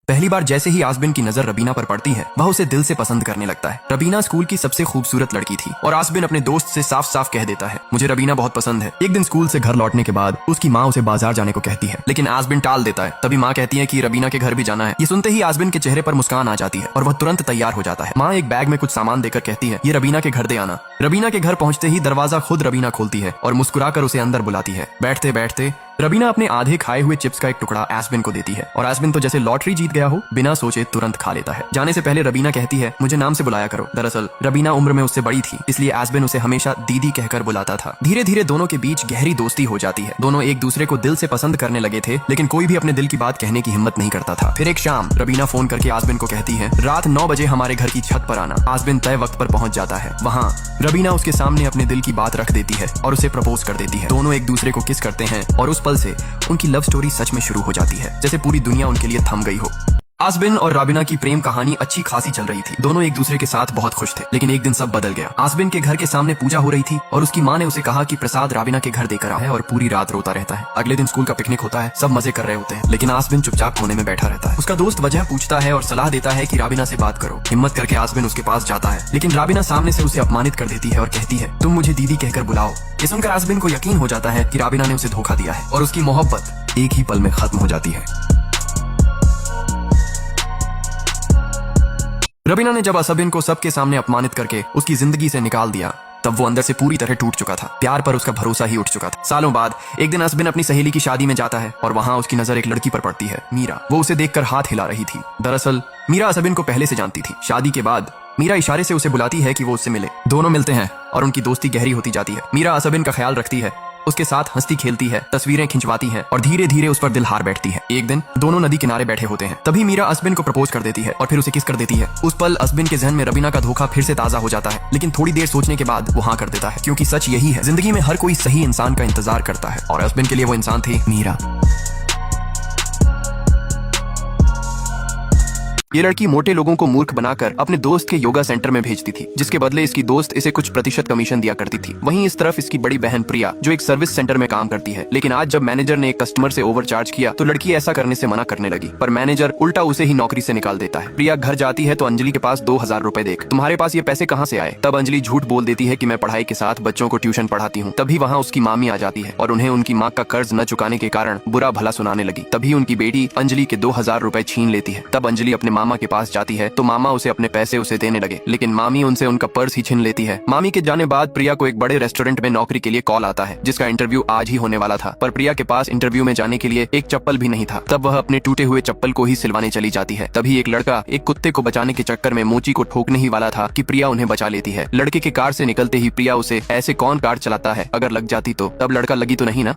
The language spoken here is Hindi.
पहली बार जैसे ही आसबिन की नजर रबीना पर पड़ती है वह उसे दिल से पसंद करने लगता है। रबीना स्कूल की सबसे खूबसूरत लड़की थी और आसबिन अपने दोस्त से साफ साफ कह देता है, मुझे रबीना बहुत पसंद है। एक दिन स्कूल से घर लौटने के बाद उसकी माँ उसे बाजार जाने को कहती है, लेकिन आसबिन टाल देता है। तभी माँ कहती है कि रबीना के घर भी जाना है। ये सुनते ही आसबिन के चेहरे पर मुस्कान आ जाती है और वह तुरंत तैयार हो जाता है। माँ एक बैग में कुछ सामान देकर कहती है, ये रबीना के घर दे आना। रबीना के घर पहुंचते ही दरवाजा खुद रबीना खोलती है और मुस्कुराकर उसे अंदर बुलाती है। बैठते बैठते रबीना अपने आधे खाए हुए चिप्स का एक टुकड़ा आसबिन को देती है और आसबिन तो जैसे लॉटरी जीत गया हो बिना सोचे तुरंत खा लेता है। जाने से पहले रबीना कहती है, मुझे नाम से बुलाया करो। दरअसल रबीना उम्र में उससे बड़ी थी, इसलिए आसबिन उसे हमेशा दीदी कहकर बुलाता था। धीरे धीरे दोनों के बीच गहरी दोस्ती हो जाती है। दोनों एक दूसरे को दिल से पसंद करने लगे थे, लेकिन कोई भी अपने दिल की बात कहने की हिम्मत नहीं करता था। फिर एक शाम रबीना फोन करके आसबिन को कहती है, रात 9 बजे हमारे घर की छत पर आना। आसबिन तय वक्त पर पहुंच जाता है। वहाँ रबीना उसके सामने अपने दिल की बात रख देती है और उसे प्रपोज कर देती है। दोनों एक दूसरे को किस करते हैं और उस पल से उनकी लव स्टोरी सच में शुरू हो जाती है, जैसे पूरी दुनिया उनके लिए थम गई हो। आसबिन और रबीना की प्रेम कहानी अच्छी खासी चल रही थी। दोनों एक दूसरे के साथ बहुत खुश थे, लेकिन एक दिन सब बदल गया। आसबिन के घर के सामने पूजा हो रही थी और उसकी माँ ने उसे कहा कि प्रसाद रबीना के घर देकर आ है और पूरी रात रोता रहता है। अगले दिन स्कूल का पिकनिक होता है, सब मजे कर रहे होते हैं, लेकिन आसबिन चुपचाप कोने में बैठा रहता है। उसका दोस्त वजह पूछता है और सलाह देता है कि रबीना से बात करो। हिम्मत करके आसबिन उसके पास जाता है, लेकिन रबीना सामने से उसे अपमानित कर देती है और कहती है, तुम मुझे दीदी कहकर बुलाओ। ये सुनकर आसबिन को यकीन हो जाता है कि रबीना ने उसे धोखा दिया है और उसकी मोहब्बत एक ही पल में खत्म हो जाती है। रबीना ने जब आसबिन को सबके सामने अपमानित करके उसकी जिंदगी से निकाल दिया, तब वो अंदर से पूरी तरह टूट चुका था। प्यार पर उसका भरोसा ही उठ चुका था। सालों बाद एक दिन आसबिन अपनी सहेली की शादी में जाता है और वहाँ उसकी नजर एक लड़की पर पड़ती है, मीरा। वो उसे देखकर हाथ हिला रही थी। दरअसल मीरा आसबिन को पहले से जानती थी। शादी के बाद मीरा इशारे से उसे बुलाती है कि वो उससे मिले। दोनों मिलते हैं और उनकी दोस्ती गहरी होती जाती है। मीरा आसबिन का ख्याल रखती है, उसके साथ हंसती खेलती है, तस्वीरें खिंचवाती है और धीरे धीरे उस पर दिल हार बैठती है। एक दिन दोनों नदी किनारे बैठे होते हैं, तभी मीरा आसबिन को प्रपोज कर देती है और फिर उसे किस कर देती है। उस पल आसबिन के जहन में रबीना का धोखा फिर से ताजा हो जाता है, लेकिन थोड़ी देर सोचने के बाद वो हाँ कर देता है, क्योंकि सच यही है, जिंदगी में हर कोई सही इंसान का इंतजार करता है और आसबिन के लिए वो इंसान थी मीरा। ये लड़की मोटे लोगों को मूर्ख बनाकर अपने दोस्त के योगा सेंटर में भेजती थी, जिसके बदले इसकी दोस्त इसे कुछ प्रतिशत कमीशन दिया करती थी। वहीं इस तरफ इसकी बड़ी बहन प्रिया जो एक सर्विस सेंटर में काम करती है, लेकिन आज जब मैनेजर ने एक कस्टमर से ओवरचार्ज किया तो लड़की ऐसा करने से मना करने लगी, पर मैनेजर उल्टा उसे ही नौकरी से निकाल देता है। प्रिया घर जाती है तो अंजलि के पास 2000 रुपए देख, तुम्हारे पास ये पैसे कहाँ से आए? तब अंजलि झूठ बोल देती है कि मैं पढ़ाई के साथ बच्चों को ट्यूशन पढ़ाती हूँ। तभी वहाँ उसकी मामी आ जाती है और उन्हें उनकी माँ का कर्ज न चुकाने के कारण बुरा भला सुनाने लगी। तभी उनकी बेटी अंजलि के 2000 रुपए छीन लेती है। तब अंजलि अपने मामा के पास जाती है तो मामा उसे अपने पैसे उसे देने लगे, लेकिन मामी उनसे उनका पर्स ही छीन लेती है। मामी के जाने बाद प्रिया को एक बड़े रेस्टोरेंट में नौकरी के लिए कॉल आता है, जिसका इंटरव्यू आज ही होने वाला था, पर प्रिया के पास इंटरव्यू में जाने के लिए एक चप्पल भी नहीं था। तब वह अपने टूटे हुए चप्पल को ही सिलवाने चली जाती है। तभी एक लड़का एक कुत्ते को बचाने के चक्कर में मोची को ठोकने ही वाला था कि प्रिया उन्हें बचा लेती है। लड़के के कार से निकलते ही प्रिया उसे, ऐसे कौन कार चलाता है, अगर लग जाती तो? तब लड़का लगी तो नहीं ना।